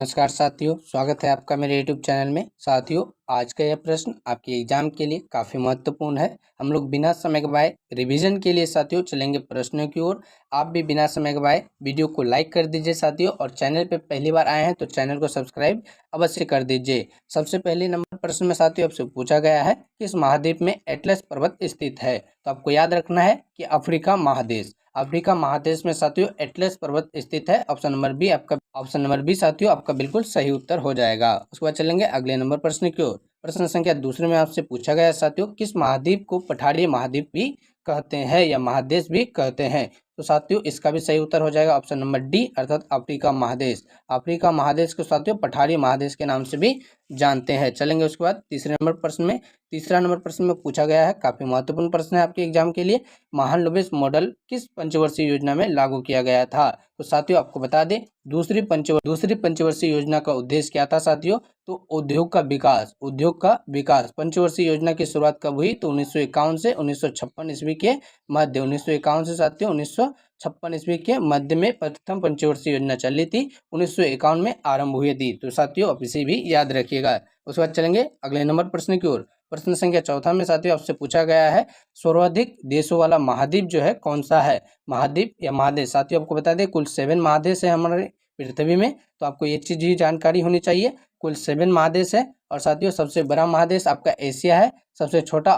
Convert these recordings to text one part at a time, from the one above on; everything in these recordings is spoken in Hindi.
नमस्कार साथियों, स्वागत है आपका मेरे YouTube चैनल में। साथियों, आज का यह प्रश्न आपके एग्जाम के लिए काफ़ी महत्वपूर्ण है। हम लोग बिना समय गवाए रिवीजन के लिए साथियों चलेंगे प्रश्नों की ओर। आप भी बिना समय गवाए वीडियो को लाइक कर दीजिए साथियों, और चैनल पे पहली बार आए हैं तो चैनल को सब्सक्राइब अवश्य कर दीजिए। सबसे पहले नंबर प्रश्न में साथियों आपसे पूछा गया है, किस महाद्वीप में एटलस पर्वत स्थित है? तो आपको याद रखना है कि अफ्रीका महादेश में साथियों एटलस पर्वत स्थित है। ऑप्शन नंबर बी साथियों आपका बिल्कुल सही उत्तर हो जाएगा। उसके बाद चलेंगे अगले नंबर प्रश्न की ओर। प्रश्न संख्या दूसरे में आपसे पूछा गया साथियों, किस महाद्वीप को पठारी महाद्वीप भी कहते हैं या महादेश भी कहते हैं? तो साथियों इसका भी सही उत्तर हो जाएगा ऑप्शन नंबर डी, अर्थात अफ्रीका महादेश को साथियों पठारी महादेश के नाम से भी जानते हैं। चलेंगे उसके बाद तीसरा नंबर प्रश्न में पूछा गया है, काफी महत्वपूर्ण प्रश्न है आपके एग्जाम के लिए। महालनोबिस मॉडल किस पंचवर्षीय योजना में लागू किया गया था? तो साथियों आपको बता दें, दूसरी पंचवर्षीय योजना का उद्देश्य क्या था साथियों? तो उद्योग का विकास। पंचवर्षीय योजना की शुरुआत कब हुई? तो 1951 से 1956 ईस्वी के मध्य। 1951 से साथियों 1956 ईस्वी के मध्य में प्रथम पंचवर्षीय योजना चली थी। 1951 में आरंभ हुई थी। तो साथियों आप इसे भी याद रखिएगा। उसके बाद चलेंगे अगले नंबर प्रश्न की ओर। प्रश्न संख्या चौथा में साथियों आपसे पूछा गया है, सर्वाधिक देशों वाला महाद्वीप जो है कौन सा है? महाद्वीप या महादेश? साथियों आपको बता दें कुल 7 महादेश है हमारे पृथ्वी में, तो आपको ये चीज ही जानकारी होनी चाहिए। कुल 7 महादेश है, और साथियों सबसे बड़ा महादेश आपका एशिया है, सबसे छोटा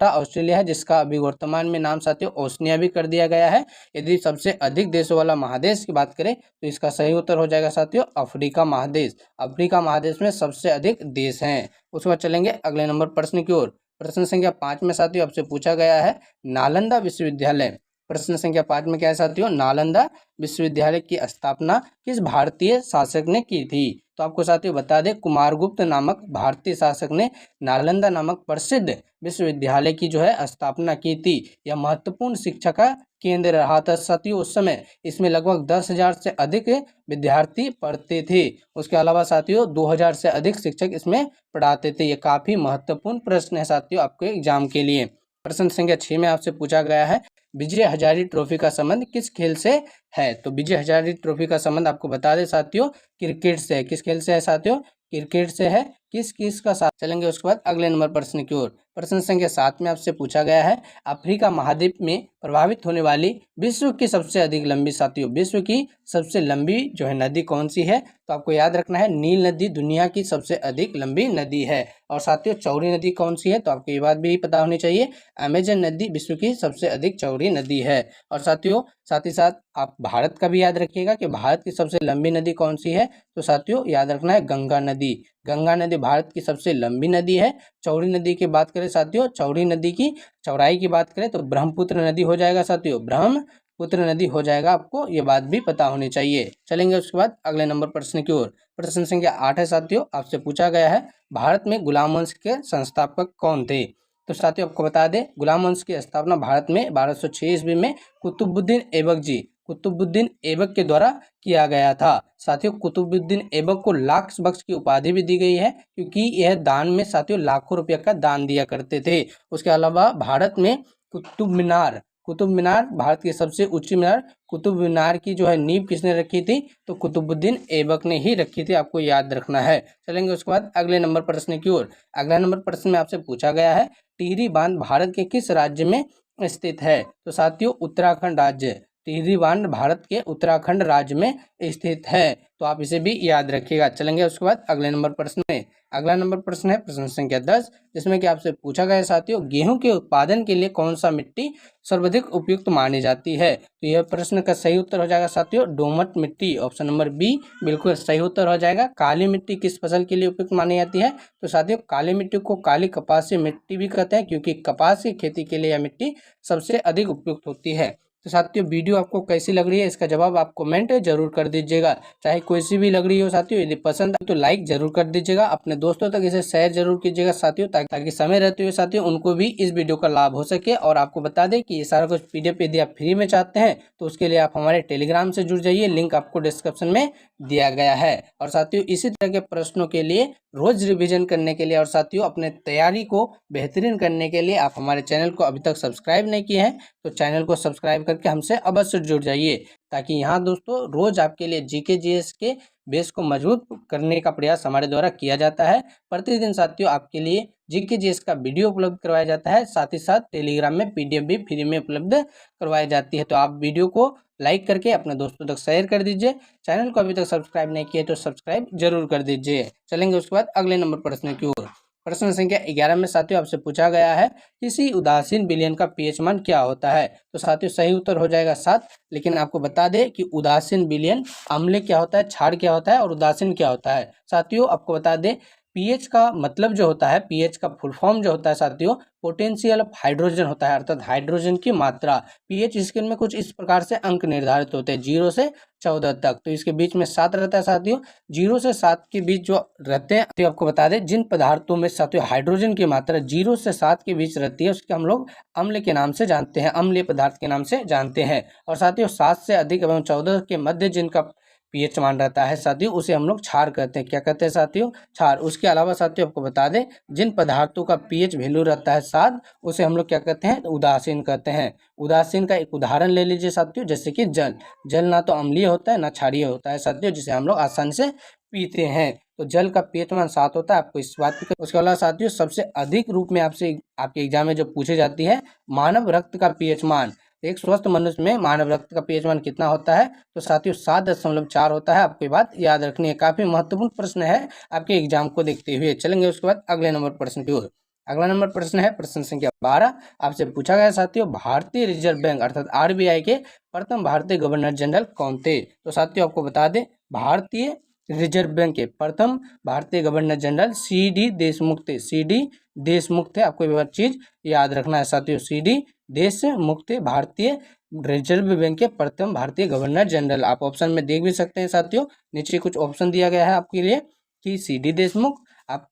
ऑस्ट्रेलिया है, जिसका अभी वर्तमान में नाम साथियों ओशनिया भी कर दिया गया है। यदि सबसे अधिक देशों वाला महादेश की बात करें तो इसका सही उत्तर हो जाएगा साथियों अफ्रीका महादेश में सबसे अधिक देश हैं। उसके बाद चलेंगे अगले नंबर प्रश्न की ओर। प्रश्न संख्या 5 में साथियों आपसे पूछा गया है, नालंदा विश्वविद्यालय। प्रश्न संख्या 5 में क्या है साथियों? नालंदा विश्वविद्यालय की स्थापना किस भारतीय शासक ने की थी? तो आपको साथियों बता दें, कुमारगुप्त नामक भारतीय शासक ने नालंदा नामक प्रसिद्ध विश्वविद्यालय की जो है स्थापना की थी। यह महत्वपूर्ण शिक्षा का केंद्र रहा था साथियों उस समय। इसमें लगभग 10,000 से अधिक विद्यार्थी पढ़ते थे। उसके अलावा साथियों 2,000 से अधिक शिक्षक इसमें पढ़ाते थे। ये काफी महत्वपूर्ण प्रश्न है साथियों आपके एग्जाम के लिए। प्रश्न संख्या 6 में आपसे पूछा गया है, विजय हजारे ट्रॉफी का संबंध किस खेल से है? तो विजय हजारे ट्रॉफी का संबंध आपको बता दें साथियों क्रिकेट से है। किस खेल से है साथियों? क्रिकेट से है। किस का साथ चलेंगे उसके बाद अगले नंबर प्रश्न की ओर। प्रश्न संख्या 7 में आपसे पूछा गया है, अफ्रीका महाद्वीप में प्रभावित होने वाली विश्व की सबसे अधिक लंबी साथियों विश्व की सबसे लंबी जो है नदी कौन सी है? तो आपको याद रखना है, नील नदी दुनिया की सबसे अधिक लंबी नदी है। और साथियों चौड़ी नदी कौन सी है? तो आपको ये बात भी पता होनी चाहिए, अमेजन नदी विश्व की सबसे अधिक चौड़ी नदी है। और साथियों साथ ही साथ आप भारत का भी याद रखिएगा कि भारत की सबसे लंबी नदी कौन सी है? तो साथियों याद रखना है गंगा नदी भारत की सबसे लंबी नदी है। चौड़ी नदी की बात करें साथियों, चौड़ी नदी की चौड़ाई की बात करें तो ब्रह्मपुत्र नदी हो जाएगा साथियों, ब्रह्मपुत्र नदी हो जाएगा। आपको ये बात भी पता होनी चाहिए। चलेंगे उसके बाद अगले नंबर प्रश्न की ओर। प्रश्न संख्या 8 है साथियों, आपसे पूछा गया है, भारत में गुलाम वंश के संस्थापक कौन थे? तो साथियों आपको बता दें, गुलाम वंश की स्थापना भारत में 1206 ईस्वी में कुतुबुद्दीन ऐबक के द्वारा किया गया था। साथियों कुतुबुद्दीन ऐबक को लाख बख्श की उपाधि भी दी गई है, क्योंकि यह दान में साथियों लाखों रुपए का दान दिया करते थे। उसके अलावा भारत में कुतुब मीनार भारत की सबसे ऊंची मीनार कुतुब मीनार की जो है नींव किसने रखी थी? तो कुतुबुद्दीन ऐबक ने ही रखी थी। आपको याद रखना है। चलेंगे उसके बाद अगले नंबर प्रश्न की ओर। अगला नंबर प्रश्न में आपसे पूछा गया है, टिहरी बांध भारत के किस राज्य में स्थित है? तो साथियों उत्तराखंड राज्य, टिहरी बांध भारत के उत्तराखंड राज्य में स्थित है। तो आप इसे भी याद रखिएगा। चलेंगे उसके बाद अगले नंबर प्रश्न में। अगला नंबर प्रश्न है प्रश्न संख्या 10, जिसमें कि आपसे पूछा गया साथियों, गेहूं के उत्पादन के लिए कौन सा मिट्टी सर्वाधिक उपयुक्त मानी जाती है? तो यह प्रश्न का सही उत्तर हो जाएगा साथियों दोमट मिट्टी, ऑप्शन नंबर बी बिल्कुल सही उत्तर हो जाएगा। काली मिट्टी किस फसल के लिए उपयुक्त मानी जाती है? तो साथियों काली मिट्टी को काली कपासीय मिट्टी भी कहते हैं, क्योंकि कपास की खेती के लिए यह मिट्टी सबसे अधिक उपयुक्त होती है। तो साथियों वीडियो आपको कैसी लग रही है, इसका जवाब आप कमेंट जरूर कर दीजिएगा। चाहे कोई सी भी लग रही हो साथियों, यदि पसंद आए तो लाइक जरूर कर दीजिएगा, अपने दोस्तों तक इसे शेयर जरूर कीजिएगा साथियों, ताकि समय रहते हुए साथियों उनको भी इस वीडियो का लाभ हो सके। और आपको बता दें कि ये सारा कुछ PDF यदि आप फ्री में चाहते हैं तो उसके लिए आप हमारे टेलीग्राम से जुड़ जाइए, लिंक आपको डिस्क्रिप्शन में दिया गया है। और साथियों इसी तरह के प्रश्नों के लिए रोज रिवीजन करने के लिए और साथियों अपने तैयारी को बेहतरीन करने के लिए आप हमारे चैनल को अभी तक सब्सक्राइब नहीं किए हैं तो चैनल को सब्सक्राइब करके हमसे अवश्य जुड़ जाइए, ताकि यहाँ दोस्तों रोज आपके लिए जीके जीएस के बेस को मजबूत करने का प्रयास हमारे द्वारा किया जाता है। प्रतिदिन साथियों आपके लिए जीके जीएस का वीडियो उपलब्ध करवाया जाता है, साथ ही साथ टेलीग्राम में पीडीएफ भी फ्री में उपलब्ध करवाई जाती है। तो आप वीडियो को लाइक करके अपने दोस्तों तक शेयर कर दीजिए। चैनल को अभी तक सब्सक्राइब नहीं किया तो सब्सक्राइब जरूर कर दीजिए। चलेंगे उसके बाद अगले नंबर प्रश्न की ओर। प्रश्न संख्या 11 में साथियों आपसे पूछा गया है, किसी उदासीन विलयन का पीएच मान क्या होता है? तो साथियों सही उत्तर हो जाएगा 7। लेकिन आपको बता दें कि उदासीन विलयन अम्ल क्या होता है, क्षार क्या होता है और उदासीन क्या होता है। साथियों आपको बता दें, पीएच का मतलब जो होता है, पीएच का फुल फॉर्म जो होता है साथियों, पोटेंशियल ऑफ हाइड्रोजन होता है, अर्थात हाइड्रोजन की मात्रा। पीएच स्केल में कुछ इस प्रकार से अंक निर्धारित होते हैं 0 से 14 तक। तो इसके बीच में 7 रहता है साथियों। 0 से 7 के बीच जो रहते हैं, तो आपको बता दें जिन पदार्थों में साथियों हाइड्रोजन की मात्रा 0 से 7 के बीच रहती है, उसके हम लोग अम्ल के नाम से जानते हैं, अम्लीय पदार्थ के नाम से जानते हैं। और साथियों 7 से अधिक एवं 14 के मध्य जिनका पीएच मान रहता है साथियों, उसे हम लोग क्षार कहते हैं। क्या कहते हैं साथियों? क्षार। उसके अलावा साथियों आपको बता दें, जिन पदार्थों का पीएच वैल्यू रहता है 7, उसे हम लोग क्या कहते हैं? उदासीन कहते हैं। उदासीन का एक उदाहरण ले लीजिए साथियों, जैसे कि जल। जल ना तो अम्लीय होता है ना क्षारीय होता है साथियों, जिसे हम लोग आसानी से पीते हैं। तो जल का पीएच मान 7 होता है, आपको इस बात की। उसके अलावा साथियों सबसे अधिक रूप में आपसे आपके एग्जाम में जो पूछे जाती है, मानव रक्त का पीएच मान। एक स्वस्थ मनुष्य में मानव रक्त का पीएच मान कितना होता है? तो साथियों 7.4 होता है। आपको ये बात याद रखनी है, काफी महत्वपूर्ण प्रश्न है आपके एग्जाम को देखते हुए। चलेंगे उसके बाद अगले नंबर प्रश्न की ओर। अगला नंबर प्रश्न है प्रश्न संख्या 12। आपसे पूछा गया साथियों, भारतीय रिजर्व बैंक अर्थात आरबीआई के प्रथम भारतीय गवर्नर जनरल कौन थे? तो साथियों आपको बता दें, भारतीय रिजर्व बैंक के प्रथम भारतीय गवर्नर जनरल सीडी देशमुख थे। सीडी देशमुख थे। आपको ये चीज याद रखना है साथियों, सीडी देशमुख थे भारतीय रिजर्व बैंक के प्रथम भारतीय गवर्नर जनरल। आप ऑप्शन में देख भी सकते हैं साथियों, नीचे कुछ ऑप्शन दिया गया है आपके लिए कि सीडी देशमुख। आप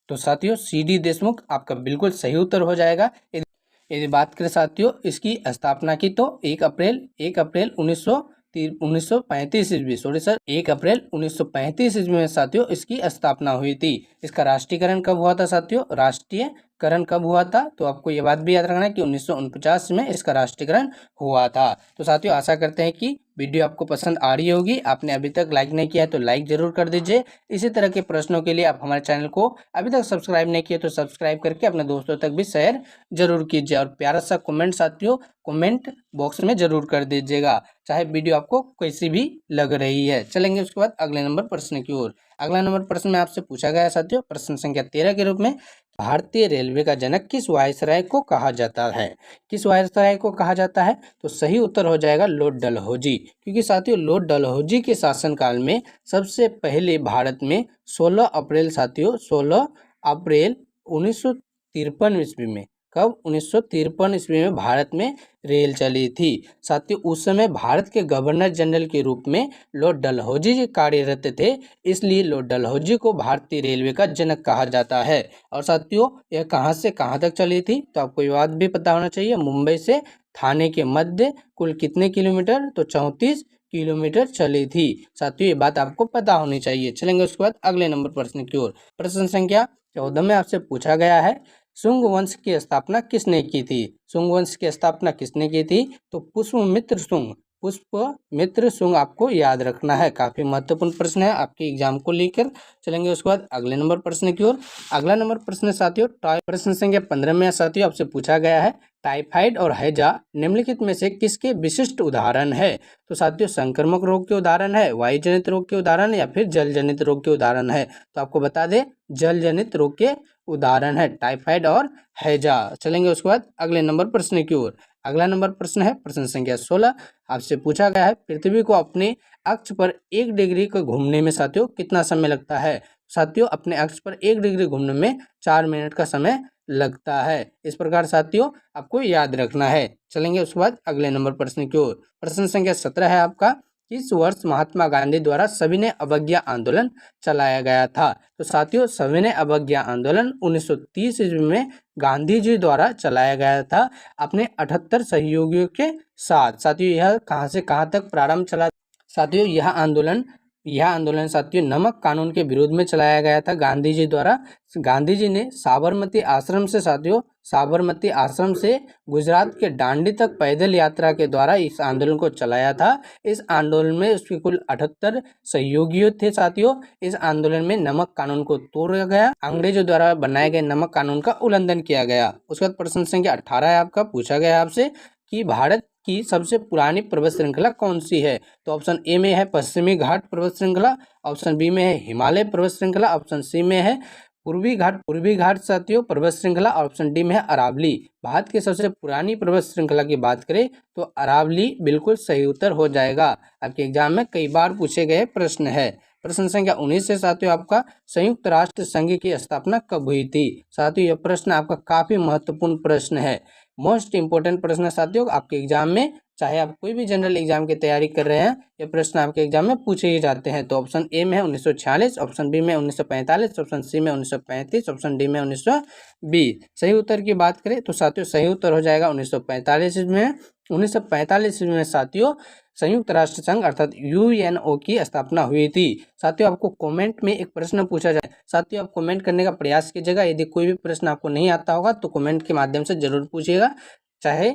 तो साथियों सीडी देशमुख आपका बिल्कुल सही उत्तर हो जाएगा। यदि बात करें साथियों इसकी स्थापना की, तो 1 अप्रैल 1935 ईस्वी, सॉरी सर 1 अप्रैल 1935 ईस्वी में साथियों इसकी स्थापना हुई थी। इसका राष्ट्रीयकरण कब हुआ था साथियों? राष्ट्रीयकरण कब हुआ था? तो आपको ये बात भी याद रखना है कि 1949 में इसका राष्ट्रीयकरण हुआ था। तो साथियों आशा करते हैं कि वीडियो आपको पसंद आ रही होगी। आपने अभी तक लाइक नहीं किया है तो लाइक जरूर कर दीजिए। इसी तरह के प्रश्नों के लिए आप हमारे चैनल को अभी तक सब्सक्राइब नहीं किए तो सब्सक्राइब करके अपने दोस्तों तक भी शेयर जरूर कीजिए। और प्यारा सा कमेंट साथियों कमेंट बॉक्स में जरूर कर दीजिएगा, चाहे वीडियो आपको कैसी भी लग रही है। चलेंगे उसके बाद अगले नंबर प्रश्न की ओर। अगला नंबर प्रश्न में आपसे पूछा गया है साथियों प्रश्न संख्या 13 के रूप में, भारतीय रेलवे का जनक किस वायसराय को कहा जाता है? किस वायसराय को कहा जाता है? तो सही उत्तर हो जाएगा लॉर्ड डलहौजी। क्योंकि साथियों लॉर्ड डलहौजी के शासनकाल में सबसे पहले भारत में 16 अप्रैल साथियों 16 अप्रैल 1953 ईस्वी में, कब? 1953 ईस्वी में भारत में रेल चली थी साथियों। उस समय भारत के गवर्नर जनरल के रूप में लॉर्ड डलहौजी जी कार्यरत थे, इसलिए लॉर्ड डलहौजी को भारतीय रेलवे का जनक कहा जाता है। और साथियों यह कहाँ से कहाँ तक चली थी? तो आपको ये बात भी पता होना चाहिए, मुंबई से थाने के मध्य कुल कितने किलोमीटर? तो 34 किलोमीटर चली थी साथियों, ये बात आपको पता होनी चाहिए। चलेंगे उसके बाद अगले नंबर प्रश्न की ओर। प्रश्न संख्या 14 में आपसे पूछा गया है, शुंग वंश की स्थापना किसने की थी? शुंग वंश की स्थापना किसने की थी? तो पुष्पमित्र शुंग। पुष्पमित्र शुंग आपको याद रखना है, काफी महत्वपूर्ण प्रश्न है आपके एग्जाम को लेकर। चलेंगे उसके बाद अगले नंबर प्रश्न की ओर। अगला नंबर प्रश्न साथियों प्रश्न संख्या 15 में साथियों आपसे पूछा गया है, टाइफाइड और हैजा निम्नलिखित में से किसके विशिष्ट उदाहरण है? तो साथियों संक्रामक रोग के उदाहरण है, वायु जनित रोग के उदाहरण या फिर जल जनित रोग के उदाहरण है? तो आपको बता दें जल जनित रोग के उदाहरण है टाइफाइड और हैजा। चलेंगे उसके बाद अगले नंबर प्रश्न की ओर। अगला नंबर प्रश्न है प्रश्न संख्या 16। आपसे पूछा गया है, पृथ्वी को अपने अक्ष पर 1 डिग्री को घूमने में साथियों कितना समय लगता है? साथियों अपने अक्ष पर 1 डिग्री घूमने में 4 मिनट का समय लगता है। इस प्रकार साथियों आपको याद रखना है। चलेंगे उसके बाद अगले नंबर प्रश्न की ओर। प्रश्न संख्या 17 है आपका, किस वर्ष महात्मा गांधी द्वारा सविनय अवज्ञा आंदोलन चलाया गया था? तो साथियों सविनय अवज्ञा आंदोलन 1930 ईस्वी में गांधी जी द्वारा चलाया गया था अपने 78 सहयोगियों के साथ। साथियों यह कहां से कहां तक प्रारंभ चला? साथियों यह आंदोलन यह आंदोलन साथियों नमक कानून के विरोध में चलाया गया था गांधी जी द्वारा। गांधी जी ने साबरमती आश्रम से साथियों साबरमती आश्रम से गुजरात के दांडी तक पैदल यात्रा के द्वारा इस आंदोलन को चलाया था। इस आंदोलन में उसके कुल 78 सहयोगियों थे साथियों। इस आंदोलन में नमक कानून को तोड़ा गया, अंग्रेजों द्वारा बनाए गए नमक कानून का उल्लंघन किया गया। उसके बाद प्रश्न संख्या 18 है आपका, पूछा गया आपसे कि भारत की सबसे पुरानी पर्वत श्रृंखला कौन सी है। तो ऑप्शन ए में है पश्चिमी घाट पर्वत श्रृंखला, ऑप्शन बी में है हिमालय पर्वत श्रृंखला, ऑप्शन सी में है पूर्वी घाट साथियों पर्वत श्रृंखला, ऑप्शन डी में है अरावली। भारत की सबसे पुरानी पर्वत श्रृंखला की बात करें तो अरावली बिल्कुल सही उत्तर हो जाएगा। आपके एग्जाम में कई बार पूछे गए प्रश्न है। प्रश्न संख्या 19 से साथियों आपका संयुक्त राष्ट्र संघ की स्थापना कब हुई थी। साथियों यह प्रश्न आपका काफी महत्वपूर्ण प्रश्न है, मोस्ट इंपोर्टेंट प्रश्न है साथियों आपके एग्जाम में। चाहे आप कोई भी जनरल एग्जाम की तैयारी कर रहे हैं, ये प्रश्न आपके एग्जाम में पूछे ही जाते हैं। तो ऑप्शन ए में है 1946, ऑप्शन बी में 1945, ऑप्शन सी में 1935, ऑप्शन डी में 1920। सही उत्तर की बात करें तो साथियों सही उत्तर हो जाएगा 1945 में। 1945 में साथियों संयुक्त राष्ट्र संघ अर्थात यूएनओ की स्थापना हुई थी। साथियों आपको कमेंट में एक प्रश्न पूछा जाए, साथियों आप कमेंट करने का प्रयास कीजिएगा। यदि कोई भी प्रश्न आपको नहीं आता होगा तो कमेंट के माध्यम से जरूर पूछिएगा, चाहे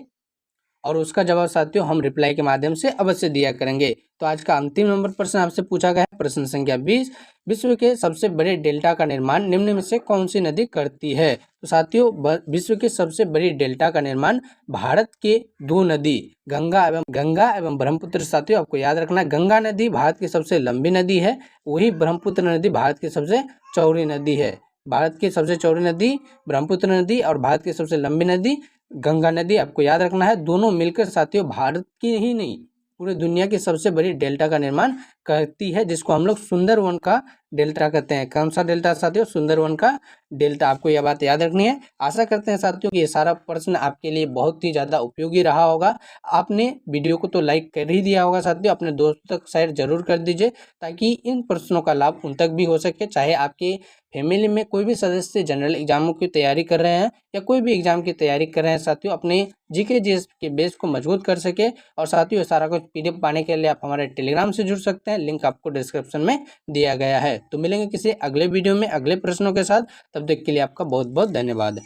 और उसका जवाब साथियों हम रिप्लाई के माध्यम से अवश्य दिया करेंगे। तो आज का अंतिम नंबर प्रश्न आपसे पूछा गया है, प्रश्न संख्या 20, विश्व के सबसे बड़े डेल्टा का निर्माण निम्न में से कौन सी नदी करती है। तो साथियों विश्व के सबसे बड़ी डेल्टा का निर्माण भारत के दो नदी गंगा एवं ब्रह्मपुत्र। साथियों आपको याद रखना है, गंगा नदी भारत की सबसे लंबी नदी है, वही ब्रह्मपुत्र नदी भारत की सबसे चौड़ी नदी है। भारत की सबसे चौड़ी नदी ब्रह्मपुत्र नदी और भारत की सबसे लंबी नदी गंगा नदी, आपको याद रखना है। दोनों मिलकर साथियों भारत की ही नहीं पूरे दुनिया की सबसे बड़ी डेल्टा का निर्माण करती है, जिसको हम लोग सुंदरवन का डेल्टा कहते हैं। कौन सा डेल्टा साथियों, सुंदरवन का डेल्टा। आपको यह बात याद रखनी है। आशा करते हैं साथियों कि ये सारा प्रश्न आपके लिए बहुत ही ज़्यादा उपयोगी रहा होगा। आपने वीडियो को तो लाइक कर ही दिया होगा साथियों, अपने दोस्तों तक शेयर जरूर कर दीजिए ताकि इन प्रश्नों का लाभ उन तक भी हो सके। चाहे आपके फैमिली में कोई भी सदस्य जनरल एग्जामों की तैयारी कर रहे हैं या कोई भी एग्जाम की तैयारी कर रहे हैं साथियों, अपने जीके जीएस के बेस को मजबूत कर सके। और साथियों सारा कुछ पीडीएफ पाने के लिए आप हमारे टेलीग्राम से जुड़ सकते हैं, लिंक आपको डिस्क्रिप्शन में दिया गया है। तो मिलेंगे किसी अगले वीडियो में अगले प्रश्नों के साथ, तब तक के लिए आपका बहुत बहुत धन्यवाद।